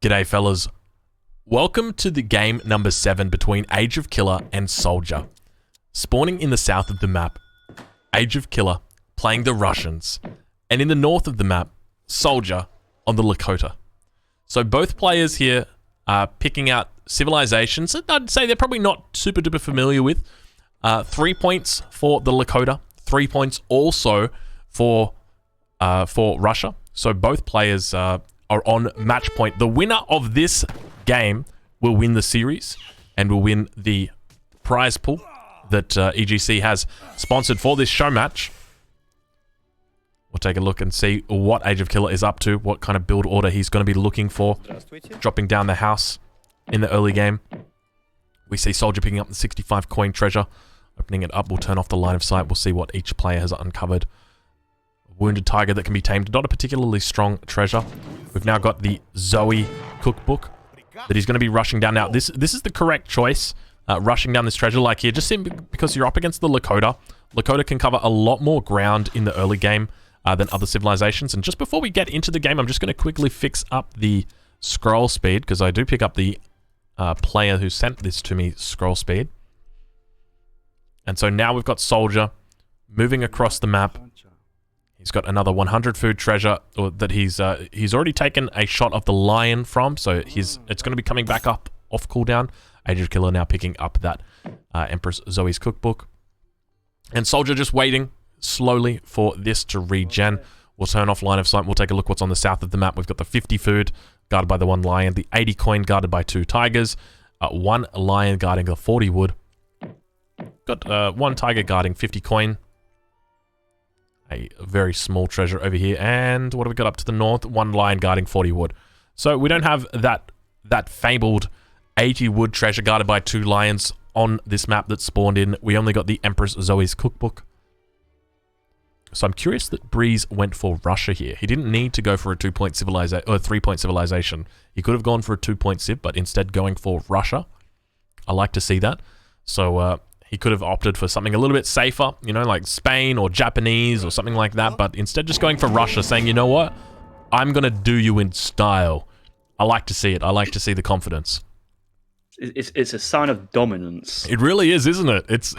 G'day fellas, welcome to the game number 7 between AgeOfKiller and SoldieR. Spawning in the south of the map, AgeOfKiller playing the Russians, and in the north of the map, SoldieR on the Lakota. So both players here are picking out civilizations that I'd say they're probably not super duper familiar with. 3 points for the Lakota, 3 points also for Russia. So both players are on match point. The winner of this game will win the series and will win the prize pool that EGC has sponsored for this show match. We'll take a look and see what AgeOfKiller is up to, what kind of build order he's going to be looking for. Dropping down the house in the early game. We see SoldieR picking up the 65 coin treasure. Opening it up, we'll turn off the line of sight. We'll see what each player has uncovered. Wounded tiger that can be tamed. Not a particularly strong treasure. We've now got the Zoe cookbook that he's going to be rushing down. Now, this is the correct choice, rushing down this treasure like here, just simply because you're up against the Lakota. Lakota can cover a lot more ground in the early game than other civilizations. And just before we get into the game, I'm just going to quickly fix up the scroll speed, because I do pick up the player who sent this to me scroll speed. And so now we've got SoldieR moving across the map. He's got another 100 food treasure that he's already taken a shot of the lion from, so it's going to be coming back up off cooldown. AgeOfKiller now picking up that Empress Zoe's cookbook. And SoldieR just waiting slowly for this to regen. We'll turn off line of sight. We'll take a look what's on the south of the map. We've got the 50 food guarded by the 1 lion, the 80 coin guarded by 2 tigers, 1 lion guarding the 40 wood. Got 1 tiger guarding 50 coin. A very small treasure over here. And what have we got up to the north? 1 lion guarding 40 wood. So we don't have that fabled 80 wood treasure guarded by 2 lions on this map that spawned in. We only got the Empress Zoe's cookbook. So I'm curious that Breeze went for Russia here. He didn't need to go for a 2-point civilization or 3-point civilization. He could have gone for a 2-point civ, but instead going for Russia. I like to see that. So he could have opted for something a little bit safer, you know, like Spain or Japanese or something like that, but instead just going for Russia, saying, you know what, I'm going to do you in style. I like to see it. I like to see the confidence. It's a sign of dominance. It really is, isn't it?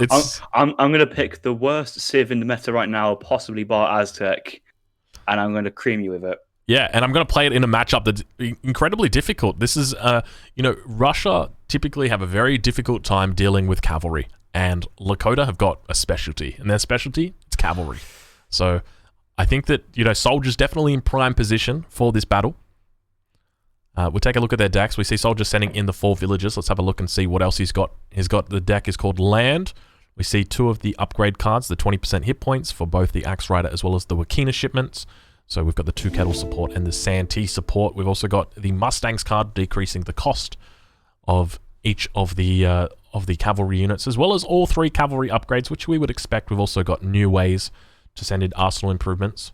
I'm going to pick the worst civ in the meta right now, possibly bar Aztec, and I'm going to cream you with it. Yeah, and I'm going to play it in a matchup that's incredibly difficult. This is, you know, Russia typically have a very difficult time dealing with cavalry. And Lakota have got a specialty, and their specialty is cavalry. So I think that, you know, SoldieR's definitely in prime position for this battle. We'll take a look at their decks. We see SoldieR sending in the 4 villages. Let's have a look and see what else he's got. The deck is called Land. We see 2 of the upgrade cards, the 20% hit points for both the Axe Rider as well as the Wakina shipments. So we've got the 2 Kettle support and the Santee support. We've also got the Mustangs card, decreasing the cost of each of the cavalry units, as well as all 3 cavalry upgrades, which we would expect. We've also got new ways to send in arsenal improvements.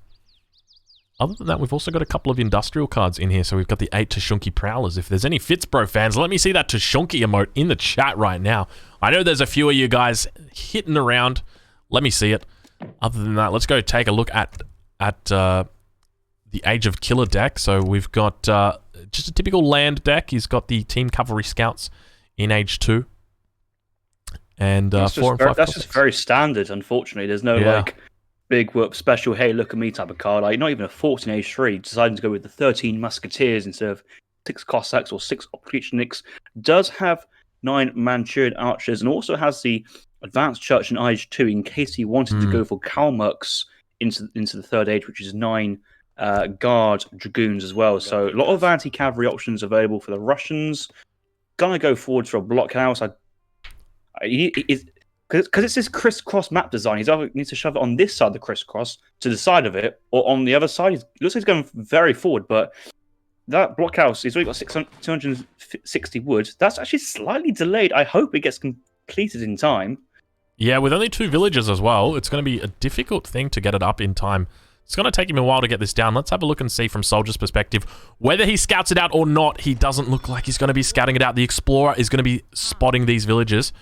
Other than that, we've also got a couple of industrial cards in here. So we've got the 8 Tashunki Prowlers. If there's any Fitzbro fans, let me see that Tashunki emote in the chat right now. I know there's a few of you guys hitting around. Let me see it. Other than that, let's go take a look at the AgeOfKiller deck. So we've got just a typical land deck. He's got the Team Cavalry Scouts in Age 2. And 4 and 5. That's just very standard, unfortunately. There's no like big whoop special, hey, look at me type of card. Like not even a 14 Age 3, deciding to go with the 13 Musketeers instead of 6 Cossacks or 6 Oprichniks. Does have 9 Manchurian archers and also has the advanced church in Age 2 in case he wanted to go for Kalmucks into the 3rd Age, which is 9 guard dragoons as well. So a lot of anti-cavalry options available for the Russians. Gonna go forward for a blockhouse. Because it's this crisscross map design, he's either needs to shove it on this side of the crisscross to the side of it, or on the other side. It looks like he's going very forward, but that blockhouse, he's already got 260 wood. That's actually slightly delayed. I hope it gets completed in time. Yeah, with only 2 villages as well, it's going to be a difficult thing to get it up in time. It's going to take him a while to get this down. Let's have a look and see from SoldieR's perspective. Whether he scouts it out or not, he doesn't look like he's going to be scouting it out. The Explorer is going to be spotting these villages.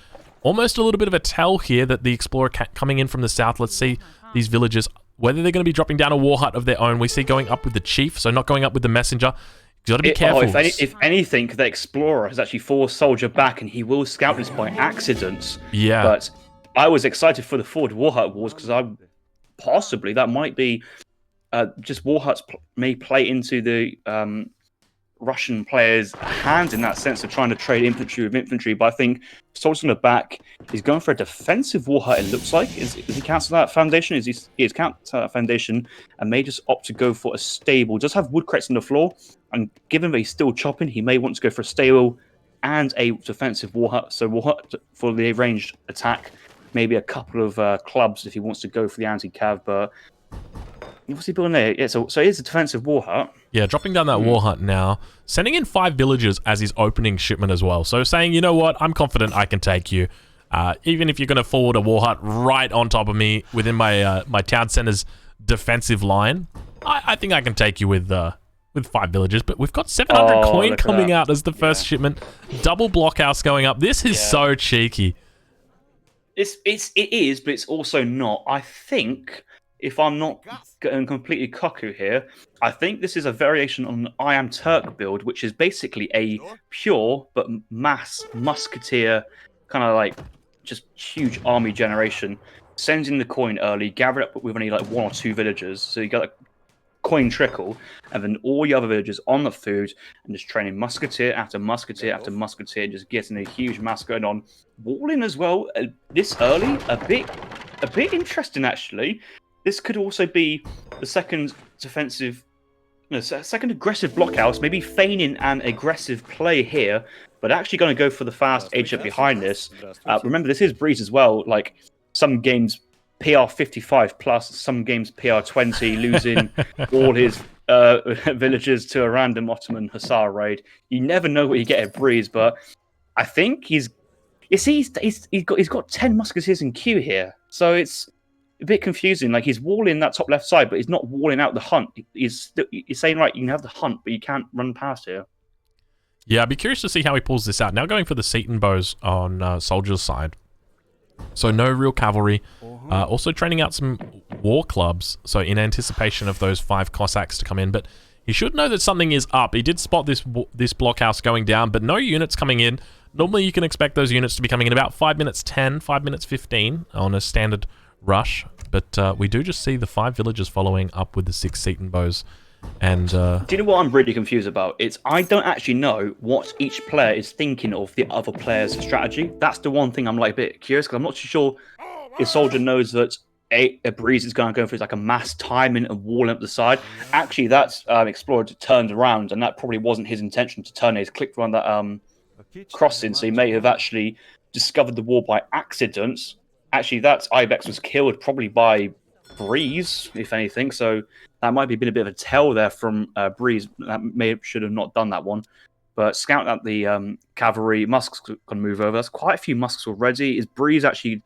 Almost a little bit of a tell here that the Explorer coming in from the south. Let's see these villages, whether they're going to be dropping down a war hut of their own. We see going up with the Chief, so not going up with the Messenger. You got to be careful. If anything, the explorer has actually forced SoldieR back, and he will scout this by accident. Yeah. But I was excited for the forward war hut wars because possibly that might be just war huts may play into the Russian players' hands in that sense of trying to trade infantry with infantry. But I think SoldieR's going to back. He's going for a defensive war hut. It looks like is he cancel that foundation? Is he cancel that foundation and may just opt to go for a stable. Does have wood crates on the floor, and given that he's still chopping, he may want to go for a stable and a defensive war hut. So war hut for the ranged attack. Maybe a couple of clubs if he wants to go for the anti-cav, but what's he building there? Yeah, so it is a defensive war hut. Yeah, dropping down that war hut now, sending in 5 villagers as his opening shipment as well. So saying, you know what, I'm confident I can take you. Even if you're going to forward a war hut right on top of me within my my town center's defensive line, I think I can take you with 5 villagers. But we've got 700 coin coming out as the first shipment. Double blockhouse going up. This is so cheeky. It is, but it's also not. I think, if I'm not getting completely cuckoo here, I think this is a variation on the I Am Turk build, which is basically a pure but mass musketeer, kind of like just huge army generation. Sends in the coin early, gather it up with only like 1 or 2 villagers, so you got like coin trickle, and then all the other villagers on the food, and just training musketeer after musketeer after musketeer, just getting a huge mass going on. Walling as well, this early, a bit interesting actually. This could also be the second defensive, second aggressive blockhouse, maybe feigning an aggressive play here, but actually going to go for the fast age up behind this. Remember, this is Breeze as well. Like some games PR 55 plus, some games PR 20, losing all his villagers to a random Ottoman Hussar raid. You never know what you get at Breeze, but I think he's got 10 musketeers in queue here, so it's a bit confusing. Like he's walling that top left side, but he's not walling out the hunt. He's saying, right, you can have the hunt, but you can't run past here. Yeah, I'd be curious to see how he pulls this out. Now going for the Seton bows on SoldieR's side. So no real cavalry. Also training out some war clubs, so in anticipation of those 5 Cossacks to come in. But he should know that something is up. He did spot this blockhouse going down, but no units coming in. Normally you can expect those units to be coming in about 5 minutes 10, 5 minutes 15 on a standard rush. But we do just see the 5 villagers following up with the 6 Seton bows. And do you know what I'm really confused about? I don't actually know what each player is thinking of the other player's strategy. That's the one thing I'm like a bit curious, because I'm not too sure if SoldieR knows that a Breeze is going to go for like a mass timing and walling up the side. Actually, that explorer turned around, and that probably wasn't his intention to turn. He's clicked around that crossing, so he may have actually discovered the wall by accident. Actually, that Ibex was killed probably by Breeze, if anything, so that might be been a bit of a tell there from Breeze. That should have not done that one. But scout out the cavalry. Musk's going to move over. That's quite a few Musks already. Is Breeze actually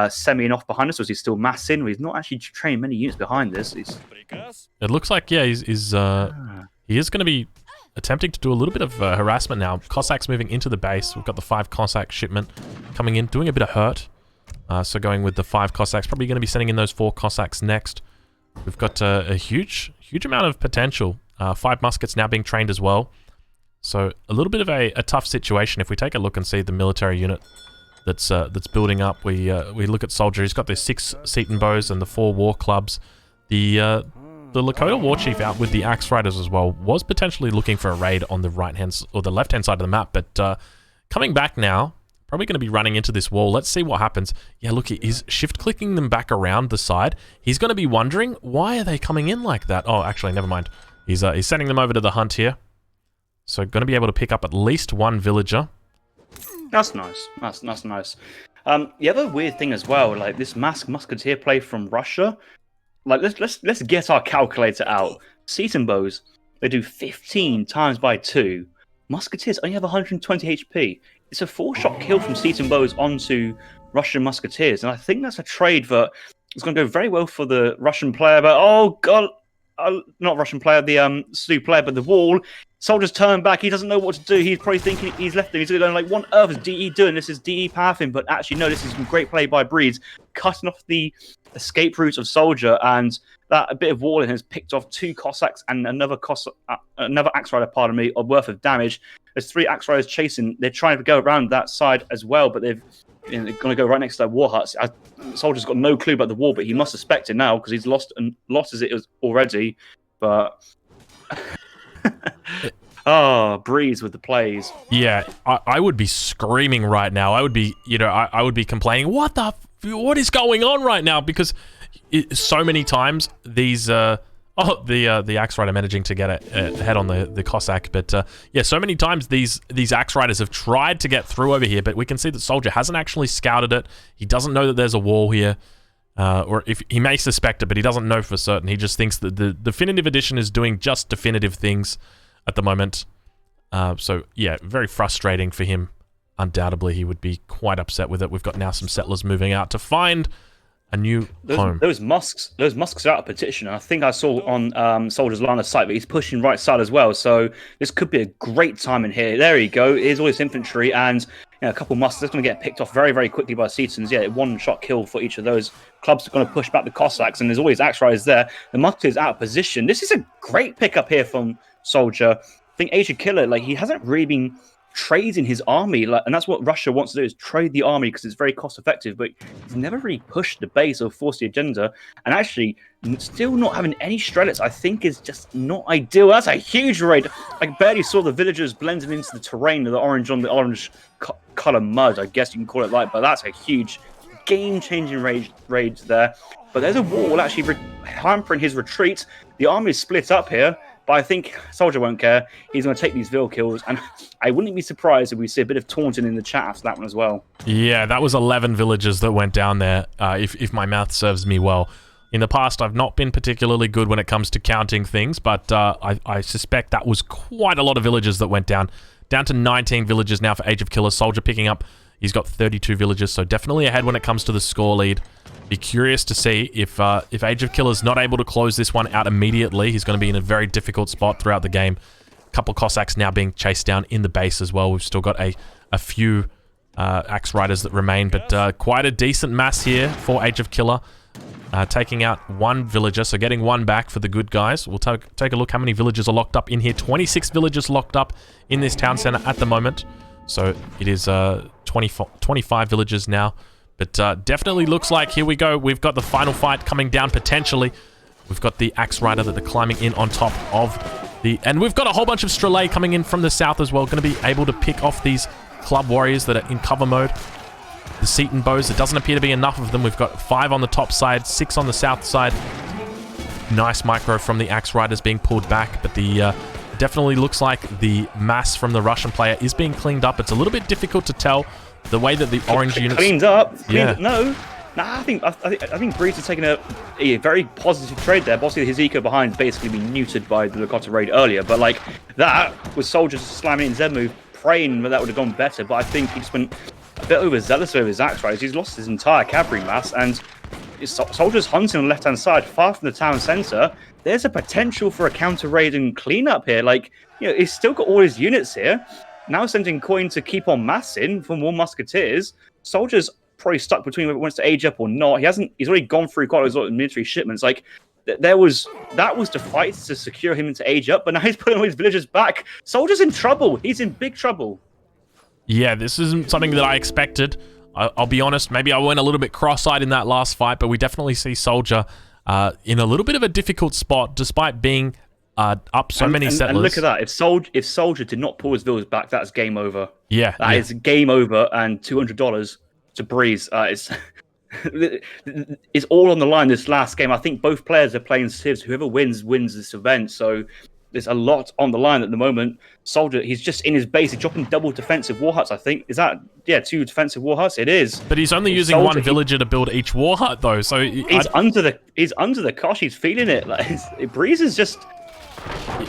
semiing off behind us, or is he still massing? He's not actually training many units behind this. It looks like, yeah, he is going to be attempting to do a little bit of harassment now. Cossacks moving into the base. We've got the 5 Cossack shipment coming in, doing a bit of hurt. So going with the 5 Cossacks, probably going to be sending in those 4 Cossacks next. We've got a huge amount of potential. 5 muskets now being trained as well. So a little bit of a tough situation. If we take a look and see the military unit that's building up, we look at SoldieR. He's got the 6 Seton bows and the 4 war clubs. The Lakota war chief out with the axe riders as well was potentially looking for a raid on the right-hand or the left-hand side of the map, but coming back now. Probably going to be running into this wall. Let's see what happens. Yeah, look, he's shift-clicking them back around the side. He's going to be wondering, why are they coming in like that? Oh, actually, never mind. He's sending them over to the hunt here. So going to be able to pick up at least 1 villager. That's nice. That's nice. The other weird thing as well, like this musketeer play from Russia. Like let's get our calculator out. Seton bows, they do 15 times by 2. Musketeers only have 120 HP. It's a 4-shot kill from Seton bows onto Russian musketeers, and I think that's a trade that is going to go very well for the Russian player. But oh god, not Russian player, the Stu player, but the wall. SoldieR's turned back. He doesn't know what to do. He's probably thinking he's left there. He's going like, what on earth is DE doing? This is DE pathing, but actually no, this is some great play by Breeze, cutting off the escape route of SoldieR, and that a bit of walling has picked off 2 Cossacks and another Axe Rider, pardon me, of worth of damage. There's 3 Axe Riders chasing. They're trying to go around that side as well, but they're going to go right next to their war huts. Soldier's got no clue about the wall, but he must suspect it now because he's lost as it is already. But Breeze with the plays. Yeah, I would be screaming right now. I would be, I would be complaining. What is going on right now? Because so many times these the Axe Rider managing to get a head on the Cossack, but yeah, so many times these Axe Riders have tried to get through over here, but we can see that Soldier hasn't actually scouted it. He doesn't know that there's a wall here, or if he may suspect it, but he doesn't know for certain. He just thinks that the definitive edition is doing just definitive things at the moment. So yeah, very frustrating for him. Undoubtedly, he would be quite upset with it. We've got now some settlers moving out to find a new home. Those musks are out of position. And I think I saw on Soldier's line of sight, but he's pushing right side as well. So this could be a great time in here. There you go. Here's all this infantry and a couple of musks. That's going to get picked off very, very quickly by Seatons. Yeah, 1-shot kill for each of those. Clubs are going to push back the Cossacks, and there's always Axe Riders there. The musk is out of position. This is a great pickup here from Soldier. I think AgeOfKiller, he hasn't really been trading his army, and that's what Russia wants to do, is trade the army because it's very cost effective, but he's never really pushed the base or forced the agenda, and actually still not having any strelets I think is just not ideal. That's a huge raid. I barely saw the villagers blending into the terrain of the orange on the orange color mud, I guess you can call it, but that's a huge game-changing raid there. But there's a wall actually hampering his retreat. The army is split up here, but I think Soldier won't care. He's going to take these Vil kills, and I wouldn't be surprised if we see a bit of taunting in the chat after that one as well. Yeah, that was 11 villagers that went down there, if my math serves me well. In the past, I've not been particularly good when it comes to counting things, but I suspect that was quite a lot of villagers that went down. Down to 19 villagers now for AgeOfKiller. Soldier picking up. He's got 32 villagers, so definitely ahead when it comes to the score lead. Be curious to see if AgeOfKiller is not able to close this one out immediately. He's going to be in a very difficult spot throughout the game. A couple of Cossacks now being chased down in the base as well. We've still got a few Axe Riders that remain, but quite a decent mass here for AgeOfKiller. Taking out 1 villager, so getting 1 back for the good guys. We'll take a look how many villagers are locked up in here. 26 villagers locked up in this town center at the moment. So it is 25 villagers now. But definitely looks like, here we go, we've got the final fight coming down potentially. We've got the Axe Rider that they're climbing in on top of the... And we've got a whole bunch of Strelay coming in from the south as well. Going to be able to pick off these club warriors that are in cover mode. The Seaton bows, there doesn't appear to be enough of them. We've got 5 on the top side, 6 on the south side. Nice micro from the Axe Riders being pulled back, but the... definitely looks like the mass from the Russian player is being cleaned up. It's a little bit difficult to tell the way that the orange units... Cleaned up? Yeah. No. Nah, I think Breeze has taken a very positive trade there. Obviously, his eco behind basically been neutered by the Lakota raid earlier, but that, with Soldiers slamming in Z move, praying that would have gone better, but I think he just went a bit overzealous with his Axe Riders. He's lost his entire cavalry mass, and Soldiers hunting on the left-hand side, far from the town centre. There's a potential for a counter-raid and clean-up here. He's still got all his units here. Now sending coin to keep on massing from more musketeers. Soldiers probably stuck between whether he wants to age up or not. He's already gone through quite a lot of military shipments. That was to fight to secure him into age up, but now he's putting all his villagers back. Soldier's in trouble. He's in big trouble. Yeah, this isn't something that I expected. I'll be honest, maybe I went a little bit cross-eyed in that last fight, but we definitely see Soldier in a little bit of a difficult spot, despite being up so many settlers. And look at that. If Soldier did not pull his villas back, that's game over. Yeah. That is game over, and $200 to Breeze. It's all on the line this last game. I think both players are playing civs. Whoever wins this event. So there's a lot on the line at the moment. Soldier, he's just in his base. He's dropping double defensive war huts, I think. Is that, 2 defensive war huts? It is. But he's only using Soldier, 1 villager to build each war hut, though. So he's under the cosh. He's feeling it. Breeze is just...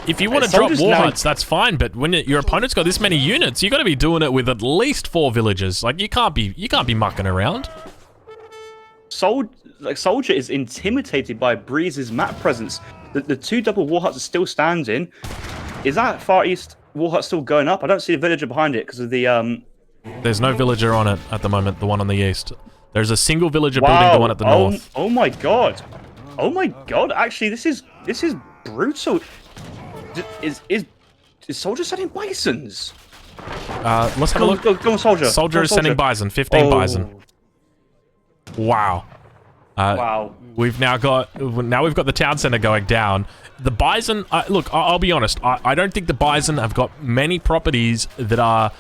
If you want to drop war huts, that's fine. But when your opponent's got this many units, you got to be doing it with at least 4 villagers. You can't be mucking around. Soldier is intimidated by Breeze's map presence. The 2 double war huts are still standing. Is that Far East war hut still going up? I don't see a villager behind it because of the... There's no villager on it at the moment, the one on the east. There's a single villager building the one at the north. Oh my god. Oh my god! Actually, this is brutal. Is Soldier sending bisons? Let's have a look. Go on, Soldier. Soldier is sending bison. 15 bison. Wow. Wow. We've got the town center going down. The bison, look, I'll be honest. I don't think the bison have got many properties that are,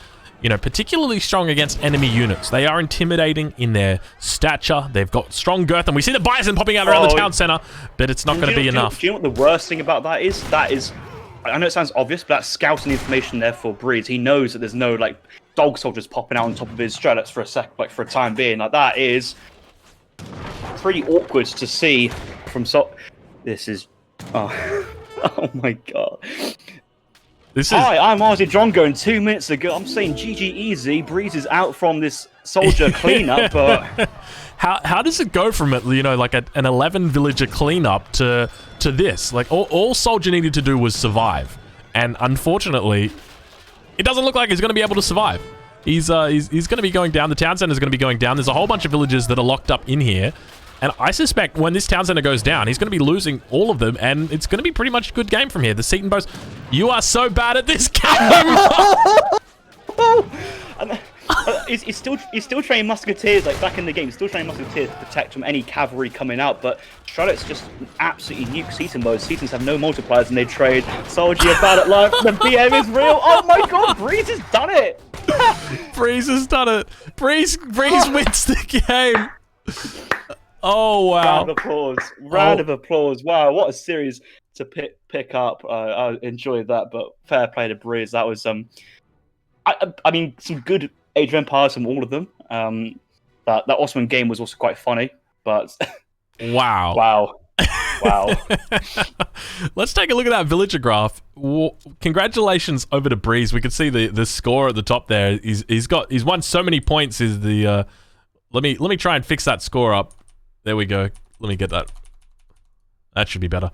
you know, particularly strong against enemy units. They are intimidating in their stature. They've got strong girth, and we see the bison popping out around the town center, but it's not going to be enough. Do you know what the worst thing about that is? I know it sounds obvious, but that's scouting information there for Breeze. He knows that there's no, like, dog soldiers popping out on top of his strelets for a time being. Like, that is pretty awkward to see from This is... Oh, oh my god. Hi, I'm Ozzy Drongo, and 2 minutes ago I'm saying GG easy, Breeze is out from this soldier cleanup, but... How does it go from it, you know, like an 11 villager cleanup to this? Like, all Soldier needed to do was survive. And unfortunately, it doesn't look like he's going to be able to survive. He's going to be going down. The town center is going to be going down. There's a whole bunch of villagers that are locked up in here. And I suspect when this town center goes down, he's going to be losing all of them. And it's going to be pretty much a good game from here. The Seton Bows, you are so bad at this game. He's still training musketeers, like back in the game. He's still training musketeers to protect from any cavalry coming out. But Charlotte's just absolutely nuke Seton Bows. Setons have no multipliers and they trade. Soldier, you're bad at life. The BM is real. Oh my god, Breeze has done it. Breeze has done it. Breeze wins the game. Oh wow! Round of applause. Round of applause. Wow, what a series to pick up. I enjoyed that, but fair play to Breeze. That was I mean, some good Age of Empires from all of them. That Ottoman game was also quite funny, but wow. Wow. Let's take a look at that villager graph. Congratulations over to Breeze. We can see the score at the top there. He's won so many points. Is the let me try and fix that score up. There we go. Let me get that. That should be better.